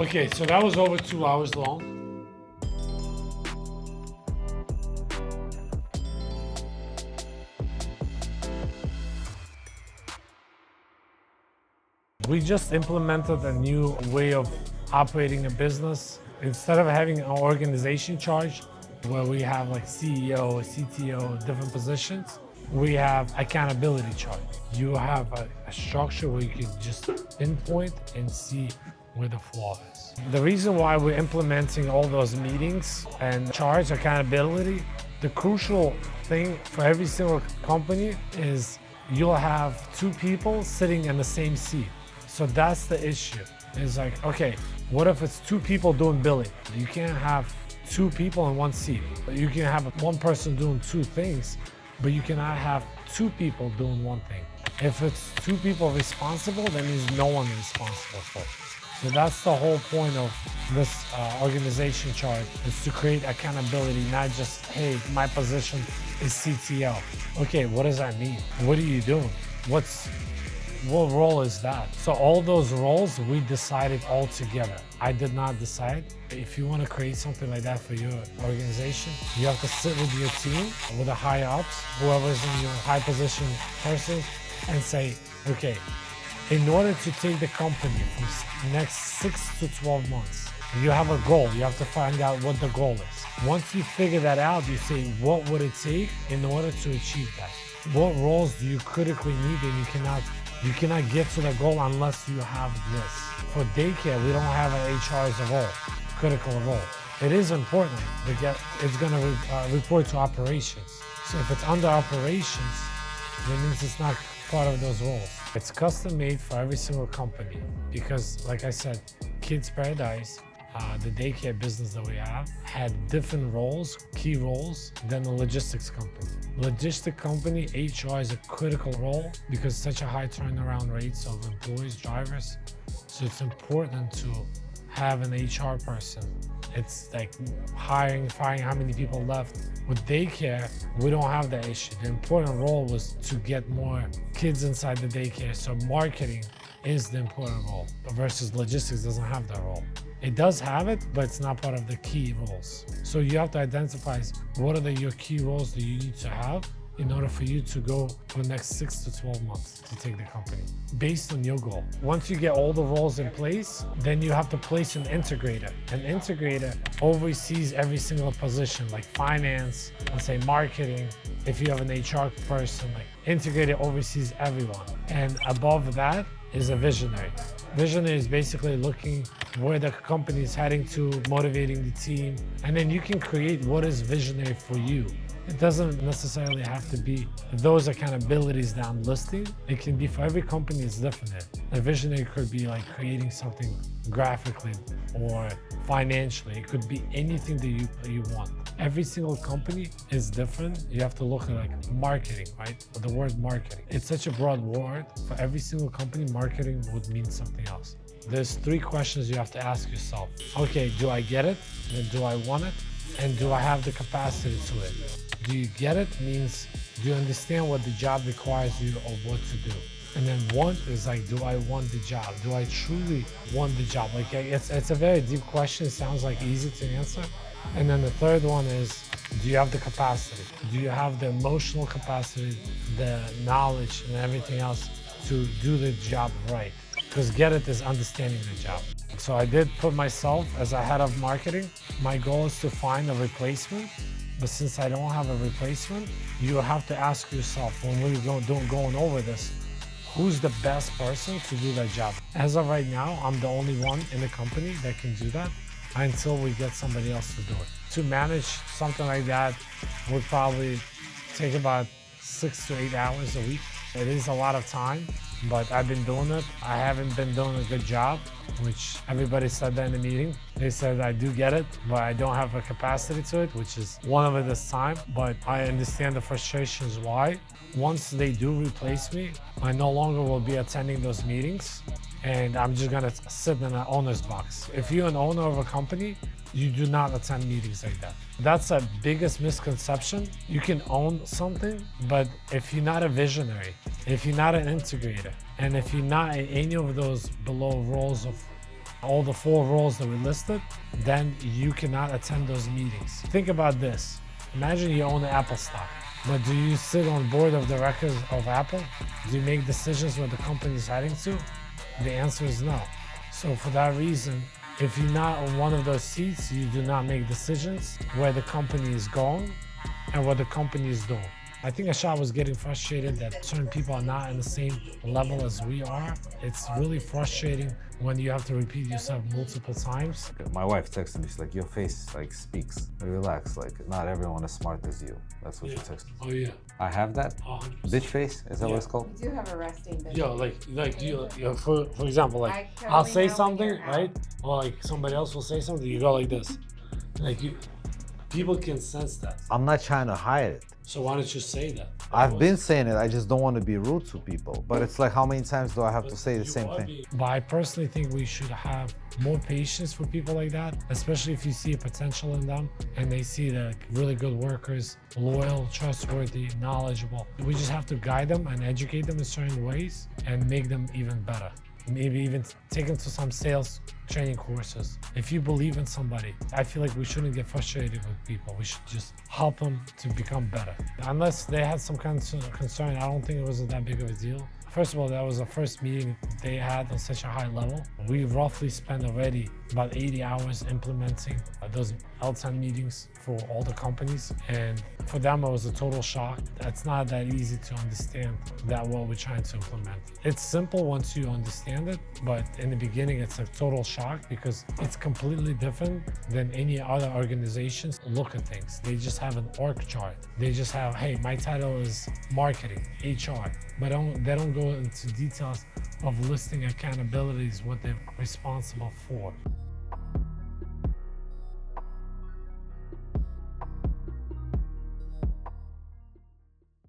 Okay, so that was over 2 hours long. We just implemented a new way of operating a business. Instead of having an organization chart where we have like CEO, CTO, different positions, we have accountability chart. You have a structure where you can just pinpoint and see where the flaw is. The reason why we're implementing all those meetings and charts, accountability, the crucial thing for every single company is you'll have two people sitting in the same seat. So that's the issue. It's like, okay, what if it's two people doing billing? You can't have two people in one seat. You can have one person doing two things, but you cannot have two people doing one thing. If it's two people responsible, that means no one is responsible for it. So that's the whole point of this organization chart, is to create accountability, not just, hey, my position is CTO. Okay, what does that mean? What are you doing? What role is that? So all those roles, we decided all together. I did not decide. If you want to create something like that for your organization, you have to sit with your team, with the higher ups, whoever's in your high position person, and say, okay, in order to take the company from next 6 to 12 months, you have a goal. You have to find out what the goal is. Once you figure that out, you say, what would it take in order to achieve that? What roles do you critically need, and you cannot get to the goal unless you have this. For daycare, we don't have an HR as a role, critical role. It is important, but it's going to report to operations. So if it's under operations, that means it's not part of those roles. It's custom made for every single company because, like I said, Kids Paradise, the daycare business that we have, had different roles, key roles, than the logistics company. Logistic company, HR is a critical role because such a high turnaround rates of employees, drivers. So it's important to have an HR person. It's like hiring, firing, how many people left. With daycare, we don't have that issue. The important role was to get more kids inside the daycare. So marketing is the important role versus logistics doesn't have that role. It does have it, but it's not part of the key roles. So you have to identify what are your key roles that you need to have in order for you to go for the next 6 to 12 months to take the company based on your goal. Once you get all the roles in place, then you have to place an integrator. An integrator oversees every single position, like finance, let's say marketing. If you have an HR person, like integrator oversees everyone. And above that is a visionary. Visionary is basically looking where the company is heading to, motivating the team, and then you can create what is visionary for you. It doesn't necessarily have to be those accountabilities that I'm listing. It can be for every company, it's different. A visionary could be like creating something graphically or financially. It could be anything that you want. Every single company is different. You have to look at like marketing, right? The word marketing. It's such a broad word. For every single company, marketing would mean something else. There's 3 questions you have to ask yourself. Okay, do I get it? And do I want it? And do I have the capacity to it? Do you get it? Means, do you understand what the job requires you or what to do? And then want is like, do I want the job? Do I truly want the job? Like it's a very deep question. It sounds like easy to answer. And then the third one is, do you have the capacity? Do you have the emotional capacity, the knowledge and everything else to do the job right? Because get it is understanding the job. So I did put myself as a head of marketing. My goal is to find a replacement. But since I don't have a replacement, you have to ask yourself when we're going over this, who's the best person to do that job? As of right now, I'm the only one in the company that can do that until we get somebody else to do it. To manage something like that would probably take about 6 to 8 hours a week. It is a lot of time, but I've been doing it. I haven't been doing a good job, which everybody said that in the meeting. They said I do get it, but I don't have a capacity to it, which is one of it this time. But I understand the frustrations why. Once they do replace me, I no longer will be attending those meetings, and I'm just gonna sit in the owner's box. If you're an owner of a company, you do not attend meetings like that. That's the biggest misconception. You can own something, but if you're not a visionary, if you're not an integrator, and if you're not in any of those below roles of all the 4 roles that we listed, then you cannot attend those meetings. Think about this. Imagine you own Apple stock, but do you sit on board of directors of Apple? Do you make decisions where the company is heading to? The answer is no. So for that reason, if you're not on one of those seats, you do not make decisions where the company is going and what the company is doing. I think Ashad was getting frustrated that certain people are not in the same level as we are. It's really frustrating when you have to repeat yourself multiple times. My wife texted me, she's like, your face like speaks. Relax, like not everyone is smart as you. That's what she texted me. Oh yeah. I have that? 100%. Bitch face? Is that what it's called? You do have a resting bitch. Yo, you, for example, like I totally I'll say know when something, you're out. right? Or like somebody else will say something, you go like this. Like people can sense that. I'm not trying to hide it. So why don't you say that? I've been saying it, I just don't want to be rude to people. But it's like, how many times do I have to say the same thing? But I personally think we should have more patience for people like that, especially if you see a potential in them and they see the really good workers, loyal, trustworthy, knowledgeable. We just have to guide them and educate them in certain ways and make them even better. Maybe even take them to some sales training courses. If you believe in somebody, I feel like we shouldn't get frustrated with people. We should just help them to become better. Unless they had some kind of concern, I don't think it was that big of a deal. First of all, that was the first meeting they had on such a high level. We roughly spent already about 80 hours implementing those L10 meetings for all the companies. And for them, it was a total shock. It's not that easy to understand that what we're trying to implement. It's simple once you understand it, but in the beginning, it's a total shock because it's completely different than any other organizations look at things. They just have an org chart. They just have, hey, my title is marketing, HR, but they don't go into details of listing accountabilities, what they're responsible for.